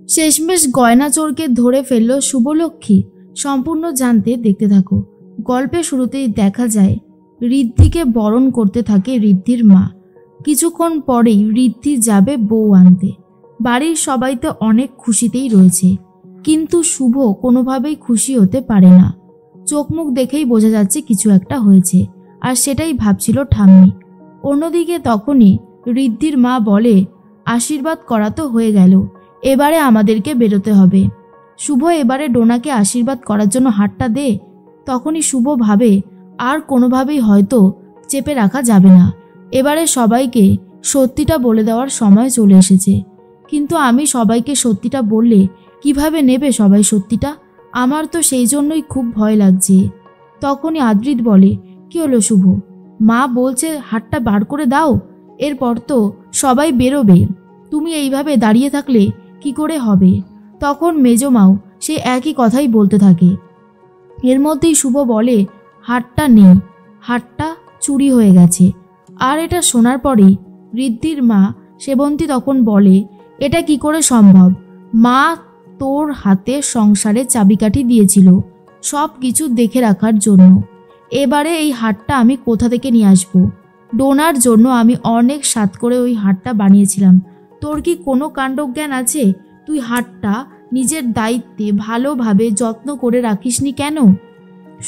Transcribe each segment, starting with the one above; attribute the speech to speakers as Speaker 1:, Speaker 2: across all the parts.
Speaker 1: শেষমেশ গয়না চোরকে ধরে ফেলল শুভলক্ষ্মী। সম্পূর্ণ জানতে দেখতে থাকো। গল্পের শুরুতেই দেখা যায় ঋদ্ধিকে বরণ করতে থাকে ঋদ্ধির মা। কিছুক্ষণ পরেই ঋদ্ধি যাবে বউ আনতে। বাড়ির সবাই তো অনেক খুশিতেই রয়েছে, কিন্তু শুভ কোনোভাবেই খুশি হতে পারে না। চোখ মুখ দেখেই বোঝা যাচ্ছে কিছু একটা হয়েছে, আর সেটাই ভাবছিল ঠাম্মি। অন্যদিকে তখনই ঋদ্ধির মা বলে, আশীর্বাদ করা তো হয়ে গেল, এবারে আমাদেরকে বেরোতে হবে। শুভ এবারে ডোনাকে আশীর্বাদ করার জন্য হাতটা দে। তখনই শুভ ভাবে আর কোনোভাবেই হয়তো চেপে রাখা যাবে না, এবারে সবাইকে সত্যিটা বলে দেওয়ার সময় চলে এসেছে। কিন্তু আমি সবাইকে সত্যিটা বললে কিভাবে নেবে সবাই সত্যিটা? আমার তো সেই জন্যই খুব ভয় লাগছে। তখনই আদ্রিত বলে, কি হলো শুভ? মা বলছে হাতটা বার করে দাও, এরপর তো সবাই বেরোবে, তুমি এইভাবে দাঁড়িয়ে থাকলে কি করে হবে? তখন মেজমাও সেই একই কথাই বলতে থাকে। এর মধ্যেই শুভ বলে, হাতটা নেই, হাতটা চুরি হয়ে গেছে। আর এটা শোনার পরেই ঋদ্ধির মা সেবন্তী তখন বলে, এটা কি করে সম্ভব? মা তোর হাতে সংসারে চাবিকাঠি দিয়েছিল সব কিছু দেখে রাখার জন্য, এবারে এই হাটটা আমি কোথা থেকে নিয়ে আসবো? ডোনার জন্য আমি অনেক স্বাদ করে ওই হাটটা বানিয়েছিলাম, তোর কি কোনো কাণ্ডজ্ঞান আছে? তুই হাটটা নিজের দায়িত্বে ভালোভাবে যত্ন করে রাখিসনি কেন?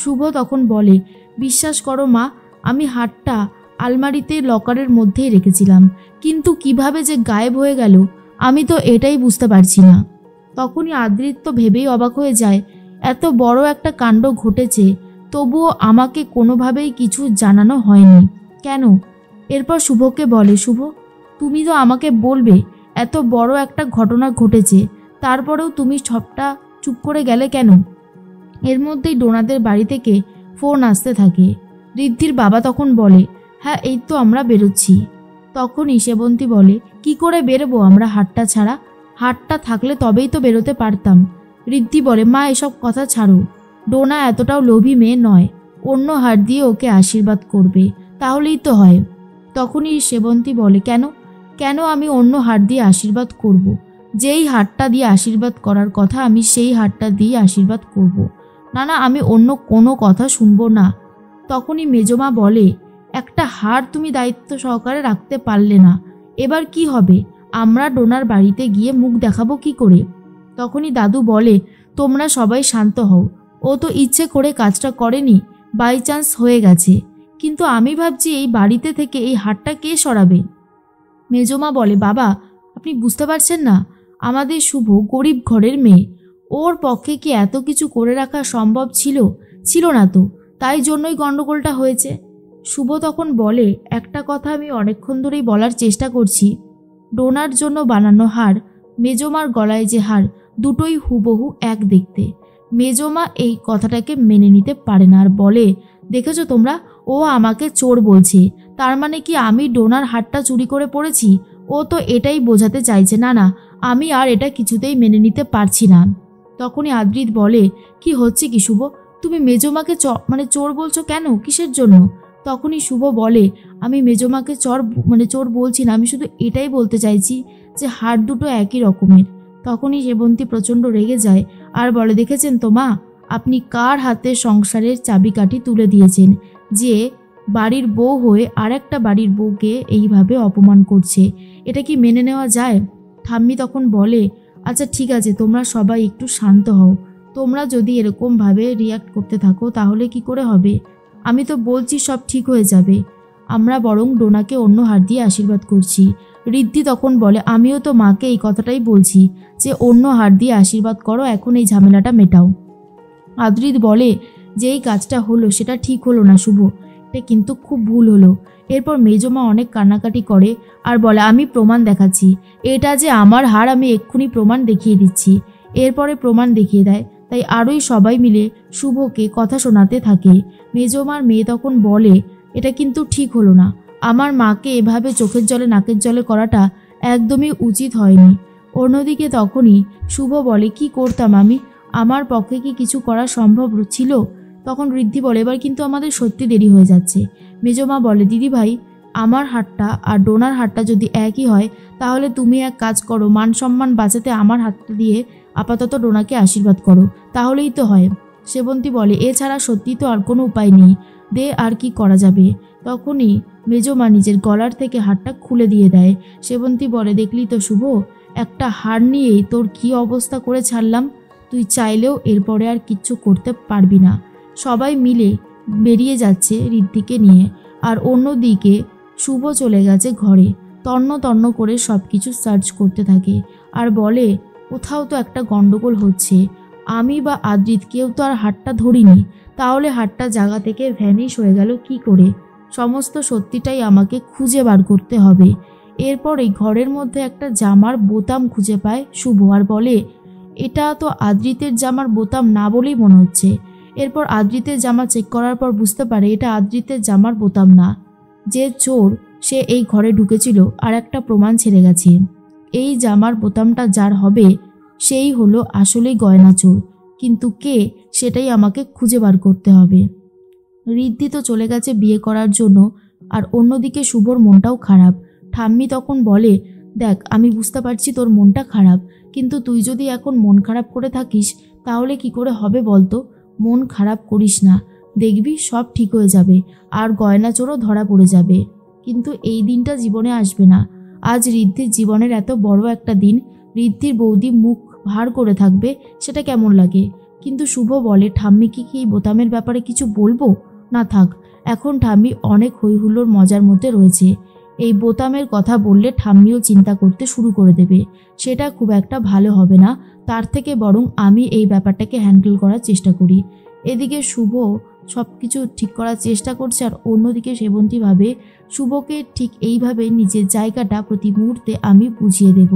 Speaker 1: শুভ তখন বলে, বিশ্বাস করো মা, আমি হাটটা আলমারিতে লকারের মধ্যেই রেখেছিলাম, কিন্তু কিভাবে যে গায়েব হয়ে গেল আমি তো এটাই বুঝতে পারছি না। তখনই আদ্রিত তো ভেবেই অবাক হয়ে যায়, এত বড় একটা কাণ্ড ঘটেছে, তবুও আমাকে কোনোভাবেই কিছু জানানো হয়নি কেন? এরপর শুভকে বলে, শুভ তুমি তো আমাকে বলবে এত বড় একটা ঘটনা ঘটেছে, তারপরেও তুমি সবটা চুপ করে গেলে কেন? এর মধ্যেই ডোনাদের বাড়ি থেকে ফোন আসতে থাকে। ঋদ্ধির বাবা তখন বলে, হ্যাঁ এই তো আমরা বেরোচ্ছি। তখনই সেবন্তী বলে, কি করে বেরোবো আমরা হাটটা ছাড়া? হাটটা থাকলে তবেই তো বেরোতে পারতাম। ঋদ্ধি বলে, মা এসব কথা ছাড়ো, ডোনা এতটাও লোভী মেয়ে নয়, অন্য হাট দিয়ে ওকে আশীর্বাদ করবে, তাহলেই তো হয়। তখনই সেবন্তী বলে, কেন কেন আমি অন্য হাট দিয়ে আশীর্বাদ করব? যেই হাটটা দিয়ে আশীর্বাদ করার কথা আমি সেই হাটটা দিয়ে আশীর্বাদ করব। না না, আমি অন্য কোনো কথা শুনবো না। তখনই মেজমা বলে, একটা হার তুমি দায়িত্ব সহকারে রাখতে পারলে না, এবার কি হবে? আমরা ডোনার বাড়িতে গিয়ে মুখ দেখাবো কি করে? তখনই দাদু বলে, তোমরা সবাই শান্ত হও, ও তো ইচ্ছে করে কাজটা করেনি, বাই চান্স হয়ে গেছে। কিন্তু আমি ভাবছি এই বাড়িতে থেকে এই হাটটা কে সরাবে? মেজমা বলে, বাবা আপনি বুঝতে পারছেন না, আমাদের শুভ গরিব ঘরের মেয়ে, ওর পক্ষে কি এত কিছু করে রাখা সম্ভব ছিল না তো, তাই জন্যই গণ্ডগোলটা হয়েছে। শুভ তখন বলে, একটা কথা আমি অনেকক্ষণ ধরেই বলার চেষ্টা করছি, ডোনার জন্য বানানো হার, মেজমার গলায় যে হার, দুটোই হুবহু এক দেখতে। মেজমা এই কথাটাকে মেনে নিতে পারে না আর বলে, দেখেছো তোমরা, ও আমাকে চোর বলছে, তার মানে কি আমি ডোনার হারটা চুরি করে পড়েছি? ও তো এটাই বোঝাতে চাইছে। না না, আমি আর এটা কিছুতেই মেনে নিতে পারছি না। তখনই আদ্রিত বলে, কি হচ্ছে কি শুভ, তুমি মেজমাকে চোর বলছো কেন, কিসের জন্য? তখনই শুভ বলে, আমি মেজমাকে চোর বলছি না, আমি শুধু এটাই বলতে চাইছি যে হাড় দুটো একই রকমের। তখনই সেবন্তী প্রচণ্ড রেগে যায় আর বলে, দেখেছেন তো মা, আপনি কার হাতে সংসারের চাবিকাঠি তুলে দিয়েছেন, যে বাড়ির বউ হয়ে আর একটা বাড়ির বউকে এইভাবে অপমান করছে, এটা কি মেনে নেওয়া যায়? ঠাম্মি তখন বলে, আচ্ছা ঠিক আছে, তোমরা সবাই একটু শান্ত হও, তোমরা যদি এরকমভাবে রিয়াক্ট করতে থাকো তাহলে কি করে হবে? আমি তো বলছি সব ঠিক হয়ে যাবে, আমরা বরং ডোনাকে অন্য হাত দিয়ে আশীর্বাদ করছি। ঋদ্ধি তখন বলে, আমিও তো মাকে এই কথাটাই বলছি যে অন্য হাত দিয়ে আশীর্বাদ করো, এখন এই ঝামেলাটা মেটাও। আদ্রিত বলে, যে এই কাজটা হলো সেটা ঠিক হলো না শুভ, এটা কিন্তু খুব ভুল হলো। এরপর মেজমা অনেক কান্নাকাটি করে আর বলে, আমি প্রমাণ দেখাচ্ছি, এটা যে আমার হার আমি এক্ষুনি প্রমাণ দেখিয়ে দিচ্ছি। এরপরে প্রমাণ দেখিয়ে দেয়, তাই আরোই সবাই মিলে শুভকে কথা শোনাতে থাকে। মেজমার মেয়ে তখন বলে, এটা কিন্তু ঠিক হলো না, আমার মাকে এভাবে চোখের জলে নাকের জলে করাটা একদমই উচিত হয়নি। অন্যদিকে তখনই শুভ বলে, কি করতাম আমি, আমার পক্ষে কি কিছু করা সম্ভব ছিল? তখন ঋদ্ধি বলে, এবার কিন্তু আমাদের সত্যি দেরি হয়ে যাচ্ছে। মেজমা বলে, দিদি ভাই আমার হাতটা আর ডোনার হাতটা যদি একই হয় তাহলে তুমি এক কাজ করো, মান সম্মান বাঁচাতে আমার হাতটা দিয়ে আপাতত ডোনাকে আশীর্বাদ করো, তাহলেই তো হয়। সেবন্তী বলে, এছাড়া সত্যি তো আর কোনো উপায় নেই, দে আর কি করা যাবে। তখনই মেজমা নিজের গলার থেকে হারটা খুলে দিয়ে দেয়। সেবন্তী বলে, দেখলি তো শুভ, একটা হার নিয়েই তোর কি অবস্থা করে ছাড়লাম। তুই চাইলেও এরপরে আর কিচ্ছু করতে পারবি না। সবাই মিলে বেরিয়ে যাচ্ছে ঋদ্ধিকে নিয়ে, আর অন্যদিকে শুভ চলে গেছে ঘরে। তন্ন তন্ন করে সব কিছু সার্চ করতে থাকে আর বলে, কোথাও তো একটা গন্ডগোল হচ্ছে। আমি বা আদ্রিত কেউ তো আর হাতটা ধরিনি, তাহলে হাতটা জায়গা থেকে ভ্যানিশ হয়ে গেল কি করে? সমস্ত সত্যিটাই আমাকে খুঁজে বার করতে হবে। এরপরেই ঘরের মধ্যে একটা জামার বোতাম খুঁজে পায় শুভ আর বলে, এটা তো আদ্রিতের জামার বোতাম না বলেই মনে হচ্ছে। এরপর আদ্রিতের জামা চেক করার পর বুঝতে পারে এটা আদ্রিতের জামার বোতাম না। যে চোর সে এই ঘরে ঢুকেছিল আর একটা প্রমাণ ছেড়ে গেছে। এই জামার বোতামটা যার হবে সেই হলো আসলেই গয়না চোর, কিন্তু কে সেটাই আমাকে খুঁজে বার করতে হবে। ঋদ্ধি তো চলে গেছে বিয়ে করার জন্য, আর অন্যদিকে শুভর মনটাও খারাপ। ঠাম্মি তখন বলে, দেখ আমি বুঝতে পারছি তোর মনটা খারাপ, কিন্তু তুই যদি এখন মন খারাপ করে থাকিস তাহলে কি করে হবে বলতো? মন খারাপ করিস না, দেখবি সব ঠিক হয়ে যাবে আর গয়না চোরও ধরা পড়ে যাবে। কিন্তু এই দিনটা জীবনে আসবে না। আজ ঋদ্ধির জীবনের এত বড় একটা দিন, ঋদ্ধির বৌদি মুখ ভার করে থাকবে, সেটা কেমন লাগে? কিন্তু শুভ বলে, ঠাম্মিকে কি এই বোতামের ব্যাপারে কিছু বলবো? না থাক, এখন ঠাম্মি অনেক হইহুল্লোর মজার মধ্যে রয়েছে। এই বোতামের কথা বললে ঠাম্মিও চিন্তা করতে শুরু করে দেবে, সেটা খুব একটা ভালো হবে না। তার থেকে বরং আমি এই ব্যাপারটাকে হ্যান্ডেল করার চেষ্টা করি। এদিকে শুভ সব কিছু ঠিক করার চেষ্টা করছে, আর অন্যদিকে সেবন্তী ভাবে শুভকে ঠিক এইভাবে নিজের জায়গাটা প্রতি মুহূর্তে আমি বুঝিয়ে দেব।